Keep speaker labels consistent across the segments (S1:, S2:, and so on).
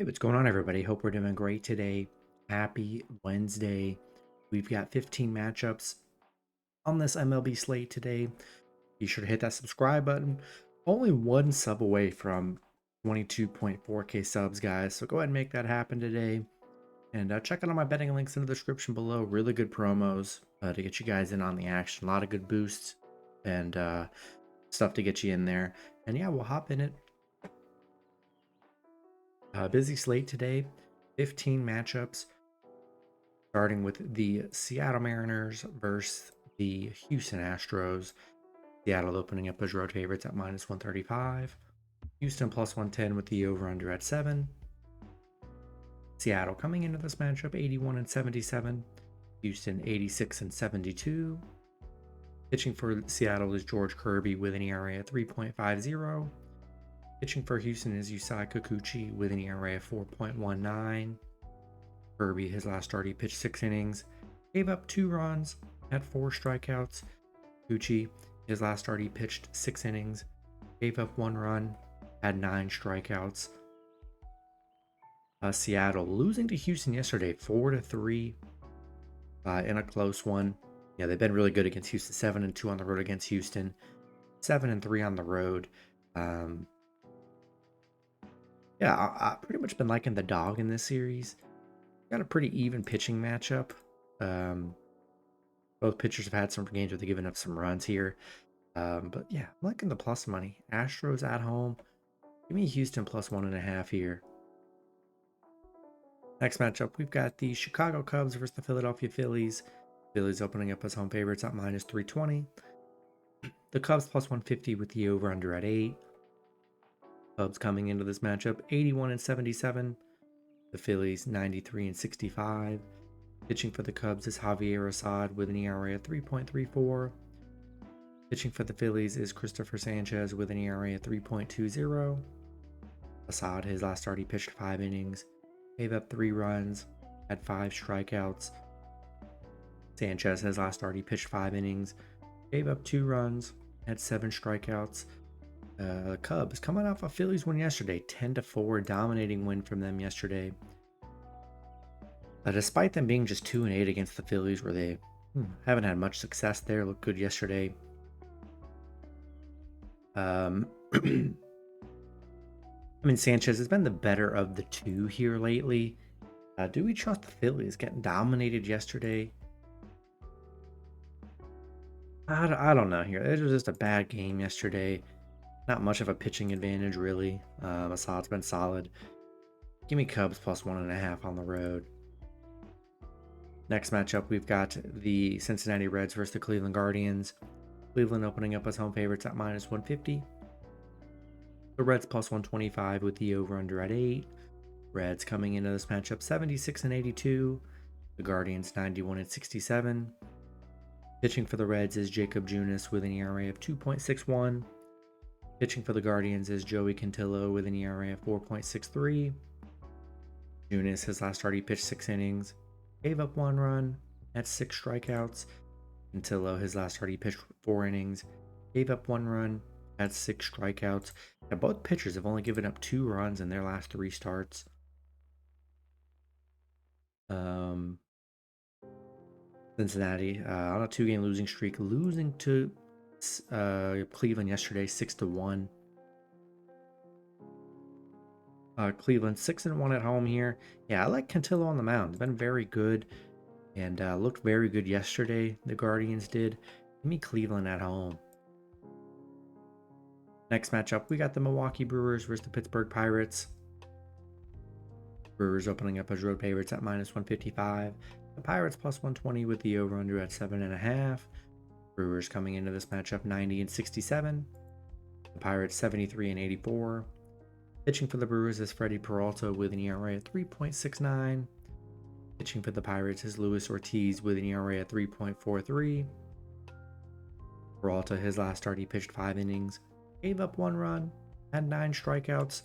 S1: Hey, what's going on, everybody? Hope we're doing great today. Happy Wednesday. We've got 15 matchups on this MLB slate today. Be sure to hit that subscribe button. Only one sub away from 22.4K subs, guys. So go ahead and make that happen today. And check out all my betting links in the description below. Really good promos to get you guys in on the action. A lot of good boosts and stuff to get you in there. And yeah, we'll hop in it. Busy slate today, 15 matchups, starting with the Seattle Mariners versus the Houston Astros. Seattle opening up as road favorites at -135. Houston +110 with the over-under at 7. Seattle coming into this matchup 81-77. Houston 86-72. Pitching for Seattle is George Kirby with an ERA at 3.50. Pitching for Houston is Yusei Kikuchi with an ERA of 4.19. Kirby, his last start, he pitched 6 innings, gave up 2 runs, had 4 strikeouts. Kikuchi, his last start, he pitched 6 innings, gave up 1 run, had 9 strikeouts. Seattle losing to Houston yesterday, 4-3 in a close one. Yeah, they've been really good against Houston, 7-2 on the road against Houston, 7-3 on the road. Yeah, I've pretty much been liking the dog in this series. Got a pretty even pitching matchup. Both pitchers have had some games where they've given up some runs here. But yeah, I'm liking the plus money. Astros at home. Give me Houston +1.5 here. Next matchup, we've got the Chicago Cubs versus the Philadelphia Phillies. Phillies opening up as home favorites at -320. The Cubs +150 with the over-under at 8. Cubs coming into this matchup 81-77. The Phillies 93-65. Pitching for the Cubs is Javier Assad with an ERA of 3.34. Pitching for the Phillies is Christopher Sanchez with an ERA of 3.20. Assad, his last start, he pitched 5 innings, gave up 3 runs, had 5 strikeouts. Sanchez, his last start, he pitched 5 innings, gave up 2 runs, had 7 strikeouts. The Cubs coming off a Phillies win yesterday, 10-4, dominating win from them yesterday. Despite them being just 2-8 against the Phillies, where they haven't had much success there, looked good yesterday. I mean, Sanchez has been the better of the two here lately. Do we trust the Phillies? Getting dominated yesterday. I don't know here. It was just a bad game yesterday. Not much of a pitching advantage, really. Assad's been solid. Give me Cubs +1.5 on the road. Next matchup, we've got the Cincinnati Reds versus the Cleveland Guardians. Cleveland opening up as home favorites at -150. The Reds +125 with the over-under at 8. Reds coming into this matchup 76-82. The Guardians 91-67. Pitching for the Reds is Jacob Junis with an ERA of 2.61. Pitching for the Guardians is Joey Cantillo with an ERA of 4.63. Junis, his last start, he pitched 6 innings, gave up 1 run, had 6 strikeouts. Cantillo, his last start, he pitched 4 innings, gave up 1 run, had 6 strikeouts. Now, both pitchers have only given up 2 runs in their last 3 starts. Cincinnati on a 2-game losing streak, losing to Cleveland yesterday 6-1. Cleveland 6-1 at home here. Yeah, I like Cantillo on the mound. It's been very good and looked very good yesterday. The Guardians did. Give me Cleveland at home. Next matchup, we got the Milwaukee Brewers versus the Pittsburgh Pirates. Brewers opening up as road favorites at -155. The Pirates +120 with the over-under at 7.5. Brewers coming into this matchup 90-67. The Pirates 73-84. Pitching for the Brewers is Freddie Peralta with an ERA at 3.69. Pitching for the Pirates is Luis Ortiz with an ERA at 3.43. Peralta, his last start, he pitched 5 innings, gave up 1 run, had 9 strikeouts.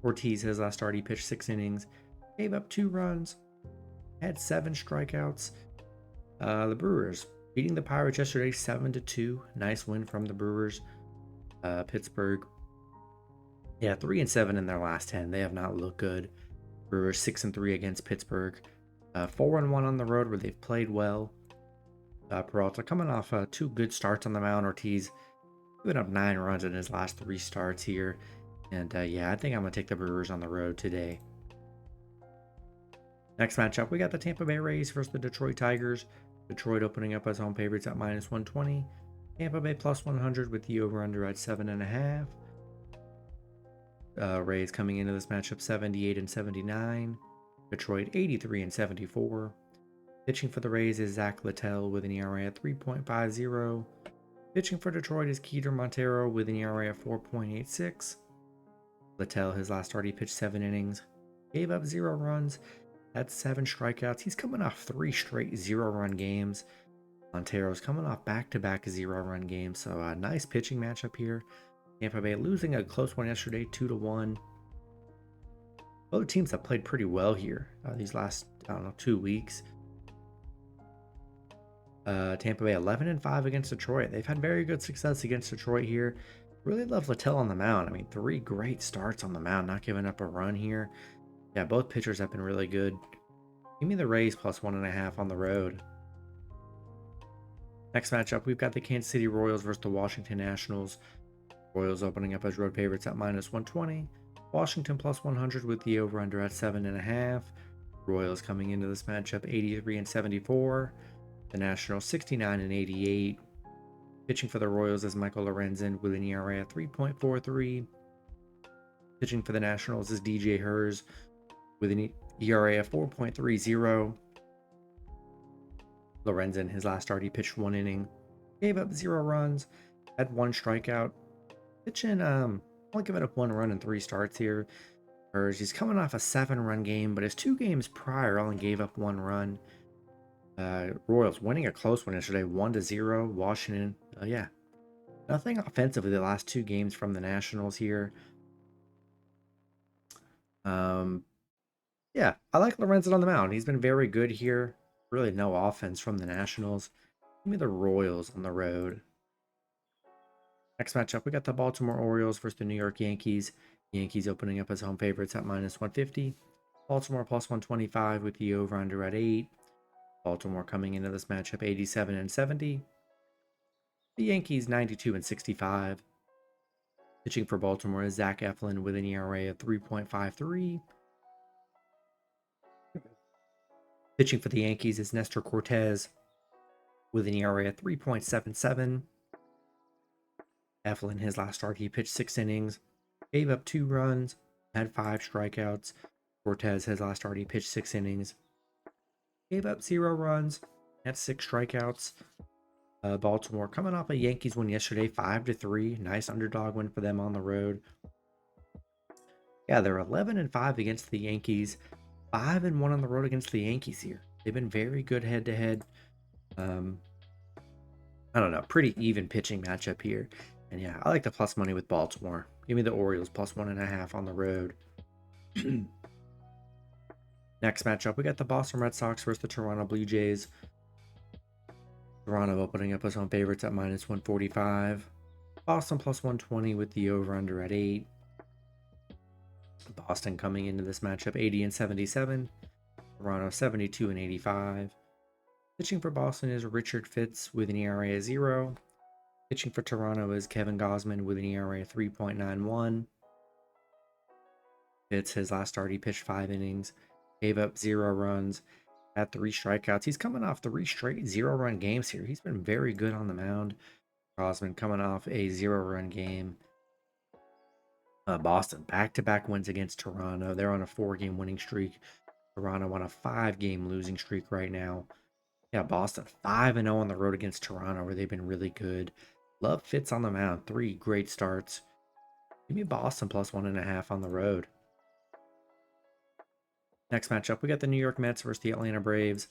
S1: Ortiz, his last start, he pitched 6 innings, gave up 2 runs, had 7 strikeouts. The Brewers beating the Pirates yesterday 7-2. Nice win from the Brewers. Pittsburgh Yeah, 3-7 in their last 10. They have not looked good. Brewers 6-3 against Pittsburgh. 4-1 on the road where they've played well. Peralta coming off two good starts on the mound. Ortiz giving up 9 runs in his last 3 starts here. And yeah, I think I'm going to take the Brewers on the road today. Next matchup, we got the Tampa Bay Rays versus the Detroit Tigers. Detroit opening up as home favorites at -120. Tampa Bay +100 with the over-under at 7.5. Rays coming into this matchup 78-79. Detroit 83-74. Pitching for the Rays is Zach Littell with an ERA at 3.50. Pitching for Detroit is Keter Montero with an ERA of 4.86. Littell, his last start, he pitched 7 innings, gave up 0 runs, had 7 strikeouts. He's coming off 3 straight 0-run games. Montero's coming off back-to-back 0-run games, so a nice pitching matchup here. Tampa Bay losing a close one yesterday, 2-1. Both teams have played pretty well here these last, 2 weeks. Tampa Bay 11-5 against Detroit. They've had very good success against Detroit here. Really love Littell on the mound. I mean, 3 great starts on the mound, not giving up a run here. Yeah, both pitchers have been really good. Give me the Rays +1.5 on the road. Next matchup, we've got the Kansas City Royals versus the Washington Nationals. Royals opening up as road favorites at -120. Washington +100 with the over-under at 7.5. Royals coming into this matchup 83-74. The Nationals 69-88. Pitching for the Royals is Michael Lorenzen with an ERA at 3.43. Pitching for the Nationals is DJ Hers with an ERA of 4.30. Lorenzen, his last start, he pitched 1 inning, gave up 0 runs, had 1 strikeout. Pitching, only giving up 1 run in 3 starts here. Hers, he's coming off a 7-run game, but his 2 games prior only gave up 1 run. Royals winning a close one yesterday, 1-0. Washington, yeah, nothing offensively the last 2 games from the Nationals here. Yeah, I like Lorenzen on the mound. He's been very good here. Really no offense from the Nationals. Give me the Royals on the road. Next matchup, we got the Baltimore Orioles versus the New York Yankees. Yankees opening up as home favorites at -150. Baltimore +125 with the over-under at 8. Baltimore coming into this matchup 87-70. The Yankees 92-65. Pitching for Baltimore is Zach Eflin with an ERA of 3.53. Pitching for the Yankees is Nestor Cortez with an ERA of 3.77. Eflin, his last start, he pitched 6 innings, gave up 2 runs, had 5 strikeouts. Cortez, his last start, he pitched 6 innings, gave up 0 runs, had 6 strikeouts. Baltimore coming off a Yankees win yesterday, 5-3. Nice underdog win for them on the road. Yeah, they're 11-5 against the Yankees, 5-1 on the road against the Yankees here. They've been very good head-to-head. I don't know, pretty even pitching matchup here. And yeah, I like the plus money with Baltimore. Give me the Orioles +1.5 on the road. Next matchup, we got the Boston Red Sox versus the Toronto Blue Jays. Toronto opening up as home favorites at -145. Boston +120 with the over-under at 8. Boston coming into this matchup 80-77. Toronto 72-85. Pitching for Boston is Richard Fitz with an ERA of 0. Pitching for Toronto is Kevin Gausman with an ERA of 3.91. Fitz, his last start, he pitched 5 innings, gave up 0 runs, had 3 strikeouts. He's coming off 3 straight 0-run games here. He's been very good on the mound. Gausman coming off a 0-run game. Boston back-to-back wins against Toronto. They're on a 4-game winning streak. Toronto on a 5-game losing streak right now. Yeah, Boston 5-0 on the road against Toronto, where they've been really good. Love Fitz on the mound. 3 great starts. Give me Boston +1.5 on the road. Next matchup, we got the New York Mets versus the Atlanta Braves.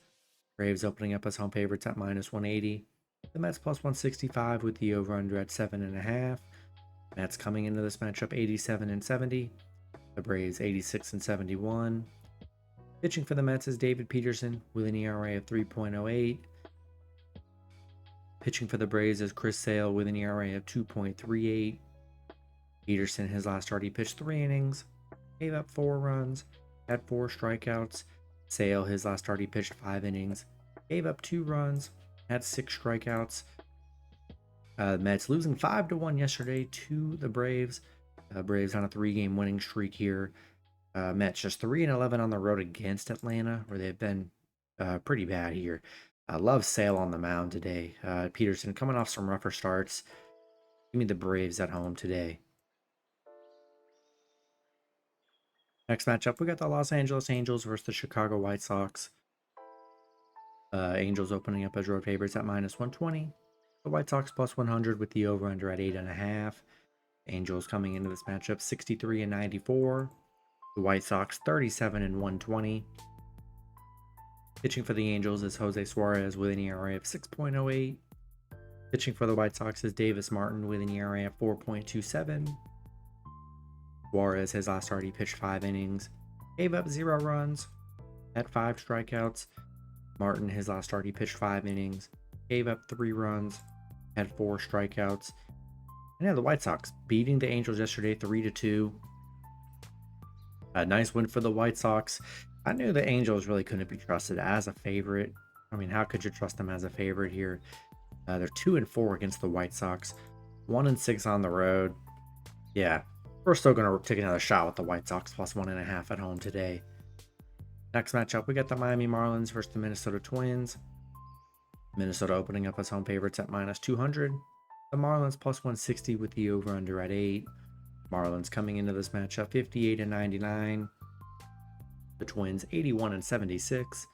S1: Braves opening up as home favorites at -180. The Mets +165 with the over-under at 7.5. Mets coming into this matchup 87-70. The Braves 86-71. Pitching for the Mets is David Peterson with an ERA of 3.08. Pitching for the Braves is Chris Sale with an ERA of 2.38. Peterson, his last start, he pitched 3 innings, gave up 4 runs, had 4 strikeouts. Sale, his last start, he pitched 5 innings, gave up 2 runs, had 6 strikeouts. Mets losing 5-1 yesterday to the Braves. Braves on a 3-game winning streak here. Mets just 3-11 on the road against Atlanta, where they've been pretty bad here. I love Sale on the mound today. Peterson coming off some rougher starts. Give me the Braves at home today. Next matchup, we got the Los Angeles Angels versus the Chicago White Sox. Angels opening up as road favorites at -120. The White Sox +100 with the over-under at 8.5. Angels coming into this matchup 63-94. The White Sox 37-120. Pitching for the Angels is Jose Suarez with an ERA of 6.08. Pitching for the White Sox is Davis Martin with an ERA of 4.27. Suarez, his last start, he pitched 5 innings, gave up 0 runs, had 5 strikeouts. Martin, his last start, he pitched 5 innings, gave up 3 runs, had 4 strikeouts. And yeah, the White Sox beating the Angels yesterday 3-2. A nice win for the White Sox. I knew the Angels really couldn't be trusted as a favorite. I mean, how could you trust them as a favorite here? They're 2-4 against the White Sox, 1-6 on the road. Yeah, we're still going to take another shot with the White Sox +1.5 at home today. Next matchup, we got the Miami Marlins versus the Minnesota Twins. Minnesota opening up as home favorites at -200. The Marlins +160 with the over-under at 8. Marlins coming into this matchup 58-99. The Twins 81-76.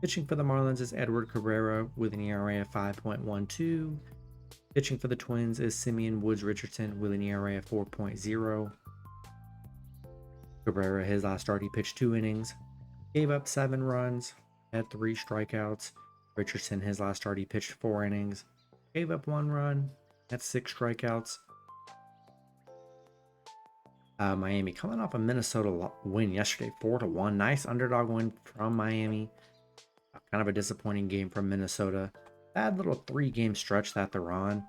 S1: Pitching for the Marlins is Edward Cabrera with an ERA of 5.12. Pitching for the Twins is Simeon Woods Richardson with an ERA of 4.0. Cabrera, his last start, he pitched 2 innings, gave up 7 runs, had 3 strikeouts. Richardson, his last start, he pitched 4 innings, gave up 1 run, had 6 strikeouts. Miami coming off a Minnesota win yesterday, 4-1. Nice underdog win from Miami. Kind of a disappointing game from Minnesota. Bad little 3-game stretch that they're on.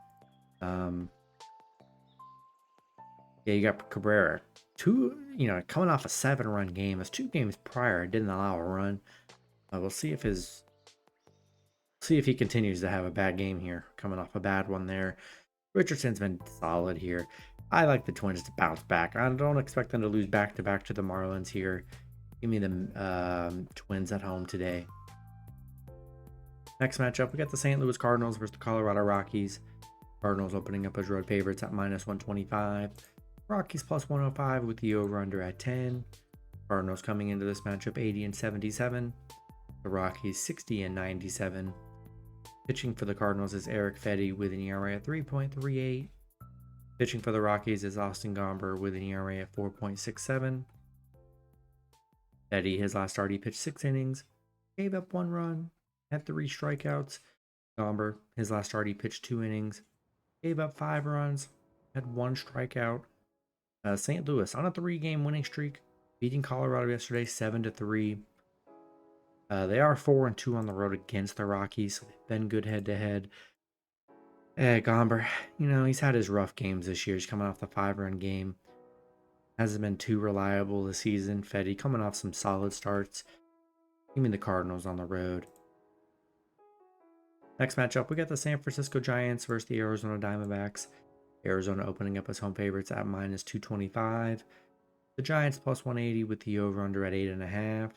S1: Yeah, you got Cabrera. Coming off a 7-run game. His 2 games prior didn't allow a run. We'll see if he continues to have a bad game here. Coming off a bad one there. Richardson's been solid here. I like the Twins to bounce back. I don't expect them to lose back-to-back to the Marlins here. Give me the Twins at home today. Next matchup, we got the St. Louis Cardinals versus the Colorado Rockies. Cardinals opening up as road favorites at -125. Rockies +105 with the over-under at 10. Cardinals coming into this matchup 80-77. The Rockies 60-97. Pitching for the Cardinals is Eric Fedde with an ERA of 3.38. Pitching for the Rockies is Austin Gomber with an ERA of 4.67. Fedde, his last start, he pitched 6 innings, gave up 1 run, had 3 strikeouts. Gomber, his last start, he pitched 2 innings, gave up 5 runs, had 1 strikeout. St. Louis on a 3-game winning streak, beating Colorado yesterday 7-3. They are 4-2 on the road against the Rockies, so they've been good head-to-head. Gomber, he's had his rough games this year. He's coming off the 5-run game. Hasn't been too reliable this season. Fedde coming off some solid starts. Give me the Cardinals on the road. Next matchup, we got the San Francisco Giants versus the Arizona Diamondbacks. Arizona opening up as home favorites at -225. The Giants +180 with the over-under at 8.5.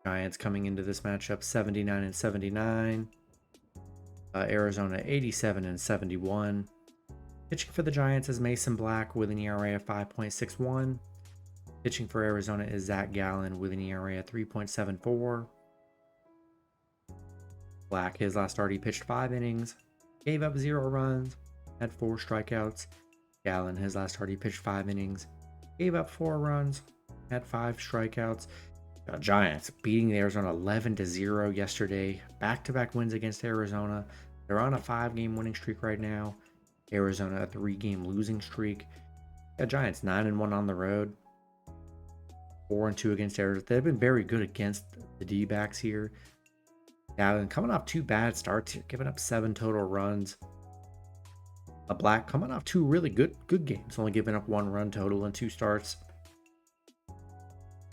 S1: Giants coming into this matchup 79-79. Arizona 87-71. Pitching for the Giants is Mason Black with an ERA of 5.61. Pitching for Arizona is Zach Gallen with an ERA of 3.74. Black, his last start, he pitched 5 innings, gave up 0 runs, had 4 strikeouts. Gallen, his last start, he pitched 5 innings, gave up 4 runs, had 5 strikeouts. Giants beating the Arizona 11-0 yesterday. Back-to-back wins against Arizona. They're on a 5-game winning streak right now. Arizona a 3-game losing streak. Giants 9-1 on the road. 4-2 against Arizona. They've been very good against the D-backs here. Gallen coming off 2 bad starts here, giving up 7 total runs. Black coming off two really good games, only giving up 1 run total in 2 starts.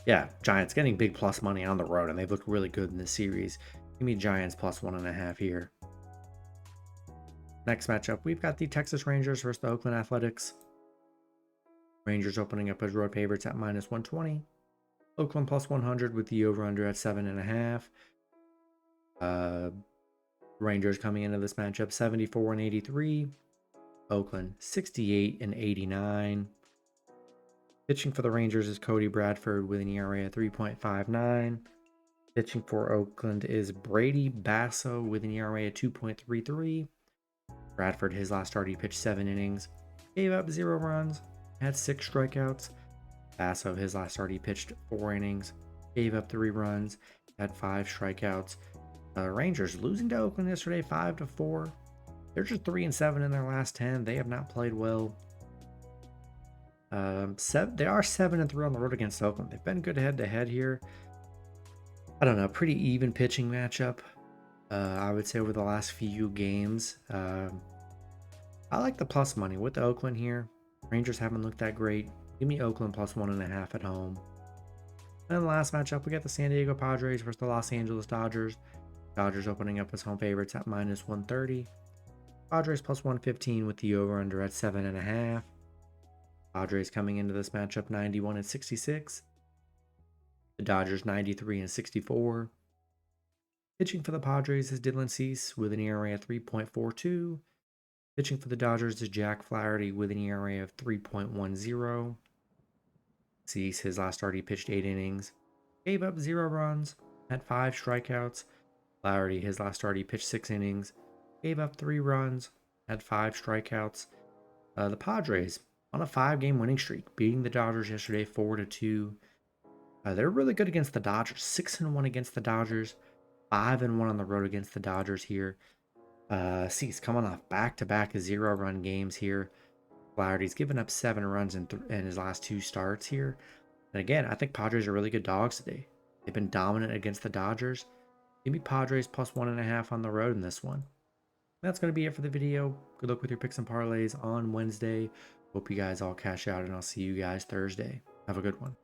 S1: Yeah, Giants getting big plus money on the road, and they've looked really good in this series. Give me Giants plus 1.5 here. Next matchup, we've got the Texas Rangers versus the Oakland Athletics. Rangers opening up as road favorites at minus 120. Oakland plus 100 with the over-under at 7.5. Rangers coming into this matchup 74 and 83. Oakland 68 and 89. Pitching for the Rangers is Cody Bradford with an ERA of 3.59. Pitching for Oakland is Brady Basso with an ERA of 2.33. Bradford, his last start, he pitched 7 innings, gave up 0 runs, had 6 strikeouts. Basso, his last start, he pitched 4 innings, gave up 3 runs, had 5 strikeouts. Rangers losing to Oakland yesterday 5-4. They're just 3-7 in their last 10. They have not played well. They are 7-3 on the road against Oakland. They've been good head-to-head here. I don't know, pretty even pitching matchup. I would say over the last few games. I like the plus money with the Oakland here. Rangers haven't looked that great. Give me Oakland plus 1.5 at home. And the last matchup, we got the San Diego Padres versus the Los Angeles Dodgers. Dodgers opening up as home favorites at minus 130. Padres plus 115 with the over-under at 7.5. Padres coming into this matchup 91 and 66. The Dodgers 93 and 64. Pitching for the Padres is Dylan Cease with an ERA of 3.42. Pitching for the Dodgers is Jack Flaherty with an ERA of 3.10. Cease, his last start, he pitched 8 innings, gave up 0 runs, had 5 strikeouts. Flaherty, his last start, he pitched 6 innings, gave up 3 runs, had 5 strikeouts. The Padres on a 5-game winning streak, beating the Dodgers yesterday 4-2. They're really good against the Dodgers, 6-1 against the Dodgers, 5-1 on the road against the Dodgers here. Cease coming off back-to-back 0-run games here. Flaherty's given up 7 runs in his last 2 starts here. And again, I think Padres are really good dogs today. They've been dominant against the Dodgers. Give me Padres plus 1.5 on the road in this one. That's going to be it for the video. Good luck with your picks and parlays on Wednesday. Hope you guys all cash out, and I'll see you guys Thursday. Have a good one.